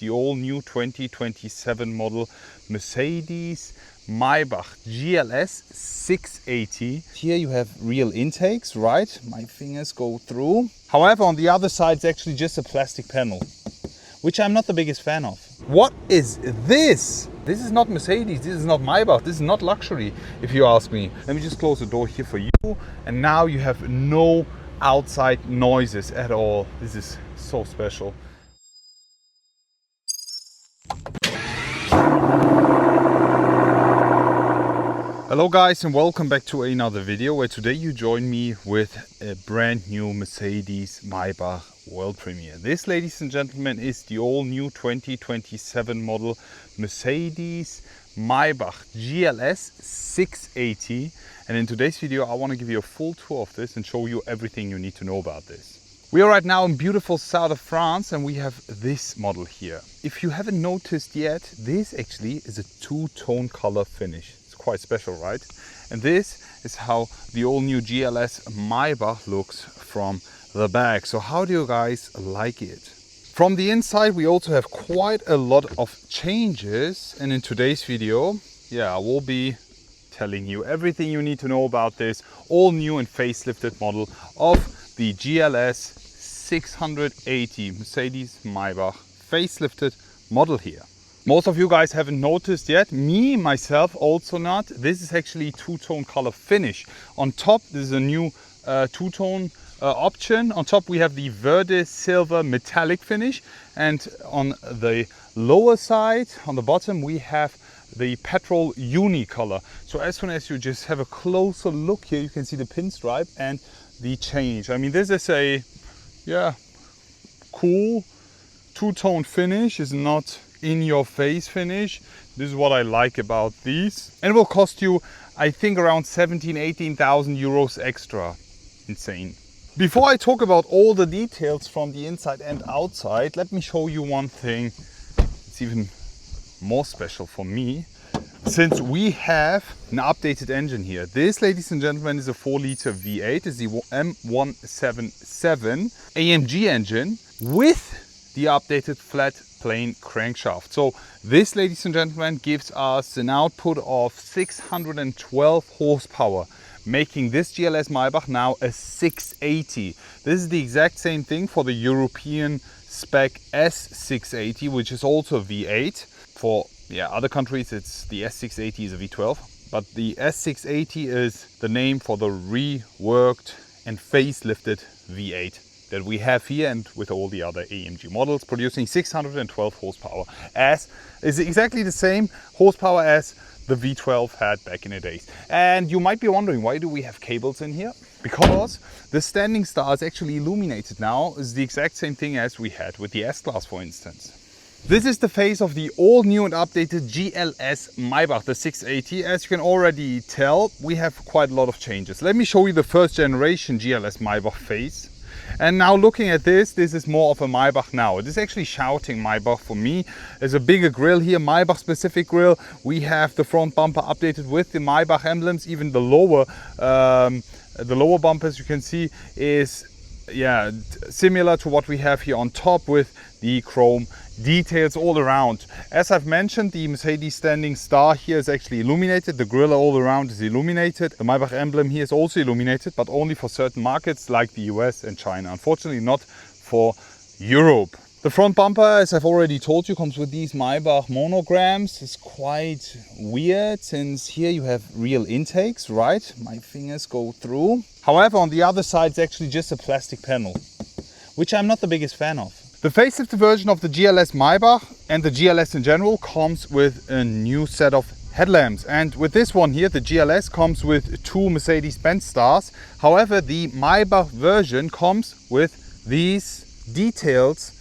The all-new 2027 model Mercedes Maybach GLS 680. Here you have real intakes, right? My fingers go through. However, on the other side, it's actually just a plastic panel, which I'm not the biggest fan of. What is this? This is not Mercedes, this is not Maybach, this is not luxury, if you ask me. Let me just close the door here for you. And now you have no outside noises at all. This is so special. Hello guys, and welcome back to another video where today you join me with a brand new Mercedes Maybach world premiere. This, ladies and gentlemen, is the all new 2027 model Mercedes Maybach GLS 680, and in today's video I want to give you a full tour of this and show you everything you need to know about this. We are right now in beautiful south of France and we have this model here. If you haven't noticed yet, this actually is a two-tone color finish. Quite special, right? And this is how the all new GLS Maybach looks from the back. So how do you guys like it? From the inside we also have quite a lot of changes, and in today's video I will be telling you everything you need to know about this all new and facelifted model of the GLS 680 Mercedes Maybach facelifted model here. Most of you guys haven't noticed yet, myself also not. This is actually two-tone color finish. On top, this is a new two-tone option. On top we have the Verde Silver metallic finish, and on the lower side, on the bottom, we have the Petrol Uni color. So as soon as you just have a closer look here, you can see the pinstripe and the change. I mean, this is a cool two-tone finish. Is not in your face finish. This is what I like about these, and it will cost you, I think, around 18,000 euros extra. Insane. Before I talk about all the details from the inside and outside, let me show you one thing. It's even more special for me, since we have an updated engine here. This, ladies and gentlemen, is a 4-liter V8. It's the M177 AMG engine with the updated flat plane crankshaft. So this, ladies and gentlemen, gives us an output of 612 horsepower, making this GLS Maybach now a 680. This is the exact same thing for the European spec S680, which is also a V8. For other countries, it's the S680 is a V12, but the S680 is the name for the reworked and facelifted V8 that we have here, and with all the other AMG models, producing 612 horsepower, as is exactly the same horsepower as the V12 had back in the days. And you might be wondering, why do we have cables in here? Because the standing star is actually illuminated now. Is the exact same thing as we had with the S-Class, for instance. This is the face of the all new and updated GLS Maybach, the 680. As you can already tell, we have quite a lot of changes. Let me show you the first generation GLS Maybach face. And now looking at this is more of a Maybach now. It is actually shouting Maybach for me. There's a bigger grille here, Maybach specific grille. We have the front bumper updated with the Maybach emblems. Even the lower bumper, as you can see, is similar to what we have here on top, with the chrome details all around. As I've mentioned, the Mercedes standing star here is actually illuminated. The grille all around is illuminated. The Maybach emblem here is also illuminated, but only for certain markets like the US and China. Unfortunately not for Europe. The front bumper, as I've already told you, comes with these Maybach monograms. It's quite weird, since here you have real intakes, right? My fingers go through. However, on the other side, it's actually just a plastic panel, which I'm not the biggest fan of. The facelifted version of the GLS Maybach and the GLS in general comes with a new set of headlamps. And with this one here, the GLS comes with two Mercedes Benz stars. However, the Maybach version comes with these details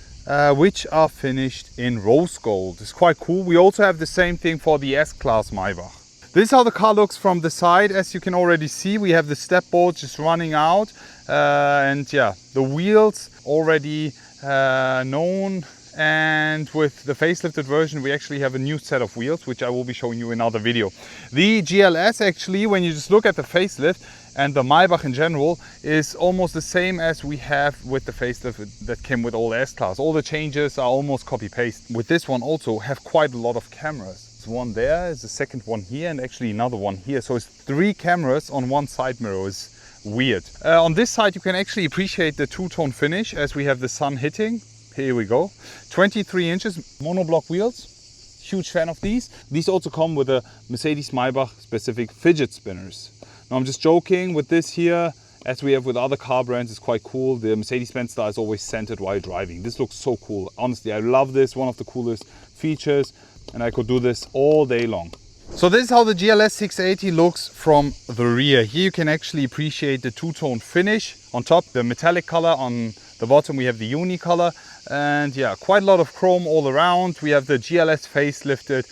which are finished in rose gold. It's quite cool. We also have the same thing for the S-Class Maybach. This is how the car looks from the side. As you can already see, we have the step board just running out, and the wheels already known, and with the facelifted version we actually have a new set of wheels, which I will be showing you in another video. The GLS, actually, when you just look at the facelift, And the Maybach in general is almost the same as we have with the facelift that came with all the S-Class. All the changes are almost copy-paste. With this one also have quite a lot of cameras. There's one there, there's a second one here, and actually another one here. So it's 3 cameras on one side mirror. Is weird. On this side you can actually appreciate the two-tone finish as we have the sun hitting. Here we go. 23 inches monoblock wheels. Huge fan of these. These also come with a Mercedes Maybach specific fidget spinners. Now I'm just joking with this here, as we have with other car brands. It's quite cool. The Mercedes Benz style is always centered while driving. This looks so cool. Honestly, I love this. One of the coolest features, and I could do this all day long. So this is how the GLS 680 looks from the rear. Here you can actually appreciate the two-tone finish. On top, the metallic color. On the bottom we have the uni color. And yeah, quite a lot of chrome all around. We have the GLS facelifted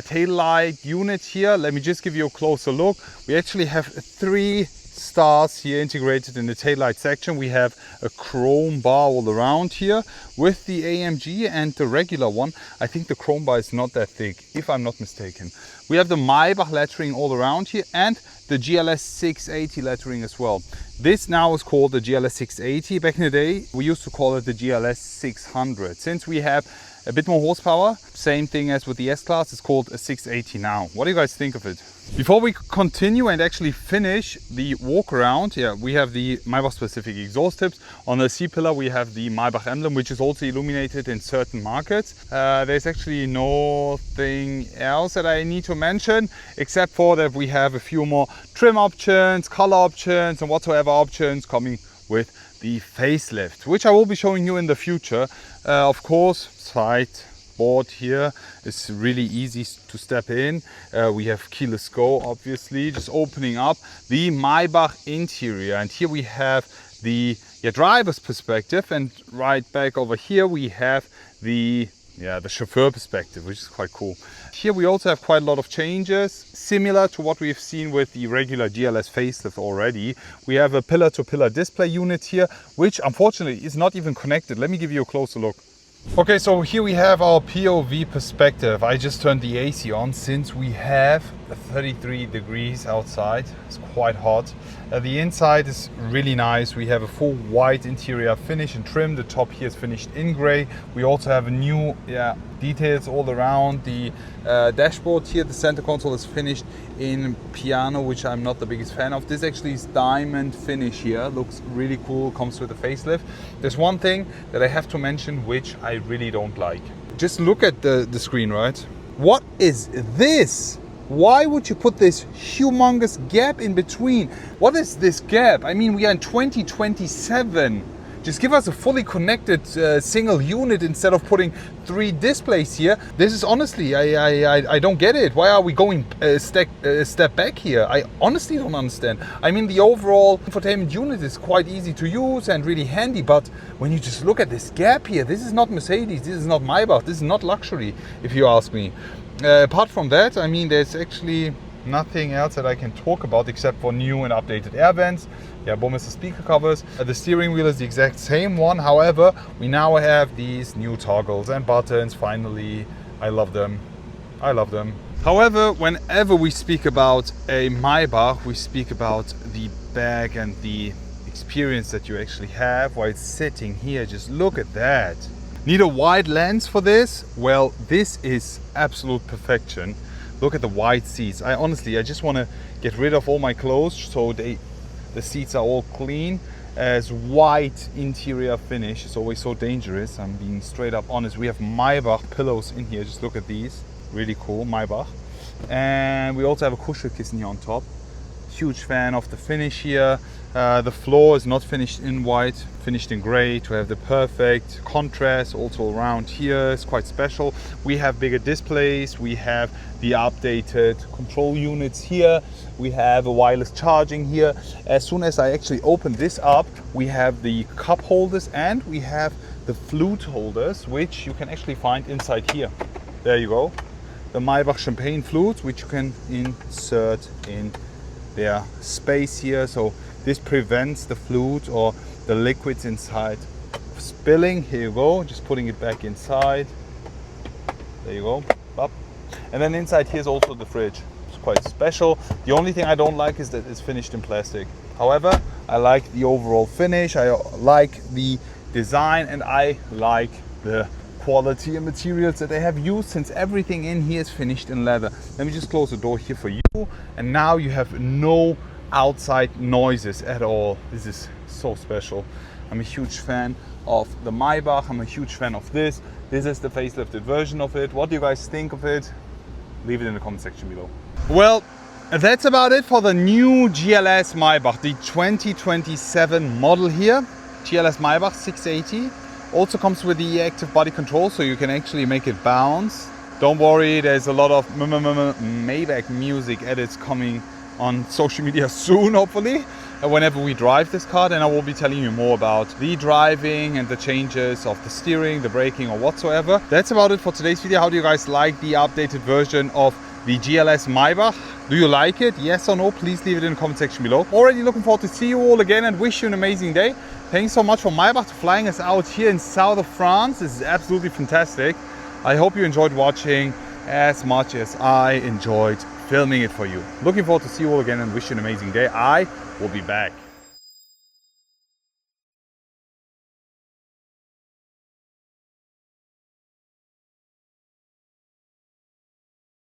tail light unit here. Let me just give you a closer look. We actually have 3 stars here integrated in the taillight section. We have a chrome bar all around here with the AMG and the regular one. I think the chrome bar is not that thick, if I'm not mistaken. We have the Maybach lettering all around here and the GLS 680 lettering as well. This now is called the GLS 680. Back in the day, we used to call it the GLS 600. Since we have a bit more horsepower, same thing as with the S-Class, it's called a 680 now. What do you guys think of it? Before we continue and actually finish the walk around, we have the Maybach specific exhaust tips. On the C-pillar we have the Maybach emblem, which is also illuminated in certain markets. There's actually nothing else that I need to mention, except for that we have a few more trim options, color options and whatsoever options coming with the facelift, which I will be showing you in the future. Of course, side board here is really easy to step in. We have keyless go, obviously, just opening up the Maybach interior. And here we have the driver's perspective, and right back over here we have the chauffeur perspective, which is quite cool. Here we also have quite a lot of changes, similar to what we've seen with the regular GLS facelift already. We have a pillar-to-pillar display unit here, which unfortunately is not even connected. Let me give you a closer look. Okay, so here we have our POV perspective. I just turned the AC on since we have 33 degrees outside. It's quite hot. The inside is really nice. We have a full white interior finish and trim. The top here is finished in gray. We also have a new details all around the dashboard here. The center console is finished in piano, which I'm not the biggest fan of. This actually is diamond finish here. Looks really cool, comes with a facelift. There's one thing that I have to mention which I really don't like. Just look at the screen, right? What is this? Why would you put this humongous gap in between? What is this gap? I mean, we are in 2027. Just give us a fully connected single unit instead of putting 3 displays here. This is honestly, I don't get it. Why are we going a step back here? I honestly don't understand. I mean, the overall infotainment unit is quite easy to use and really handy, but when you just look at this gap here, this is not Mercedes, this is not Maybach, this is not luxury, if you ask me. Apart from that, I mean, there's actually nothing else that I can talk about except for new and updated air vents. Boom is the speaker covers. The steering wheel is the exact same one. However, we now have these new toggles and buttons. Finally, I love them. I love them. However, whenever we speak about a Maybach, we speak about the bag and the experience that you actually have while it's sitting here. Just look at that. Need a wide lens for this? Well, this is absolute perfection. Look at the wide seats. I just want to get rid of all my clothes so the seats are all clean. As white interior finish is always so dangerous. I'm being straight up honest. We have Maybach pillows in here. Just look at these. Really cool, Maybach. And we also have a Kuschelkissen here on top. Huge fan of the finish here. The floor is not finished in white, finished in gray to have the perfect contrast also around here. It's quite special. We have bigger displays. We have the updated control units here. We have a wireless charging here. As soon as I actually open this up, we have the cup holders and we have the flute holders, which you can actually find inside here. There you go. The Maybach champagne flutes, which you can insert in their space here. So this prevents the flute or the liquids inside spilling. Here you go, just putting it back inside. There you go. Up. And then inside here is also the fridge. It's quite special. The only thing I don't like is that it's finished in plastic. However, I like the overall finish, I like the design, and I like the quality and materials that they have used, since everything in here is finished in leather. Let me just close the door here for you, and now you have no outside noises at all. This is so special. I'm a huge fan of the Maybach. I'm a huge fan of this. This is the facelifted version of it. What do you guys think of it? Leave it in the comment section below. Well, that's about it for the new GLS Maybach, the 2027 model here. GLS Maybach 680. Also comes with the active body control, so you can actually make it bounce. Don't worry, there's a lot of Maybach music edits coming on social media soon, hopefully, whenever we drive this car. Then I will be telling you more about the driving and the changes of the steering, the braking, or whatsoever. That's about it for today's video. How do you guys like the updated version of the GLS Maybach? Do you like it? Yes or no? Please leave it in the comment section below. Already looking forward to see you all again and wish you an amazing day. Thanks so much for Maybach flying us out here in south of France. This is absolutely fantastic. I hope you enjoyed watching as much as I enjoyed filming it for you. Looking forward to see you all again and wish you an amazing day. I will be back.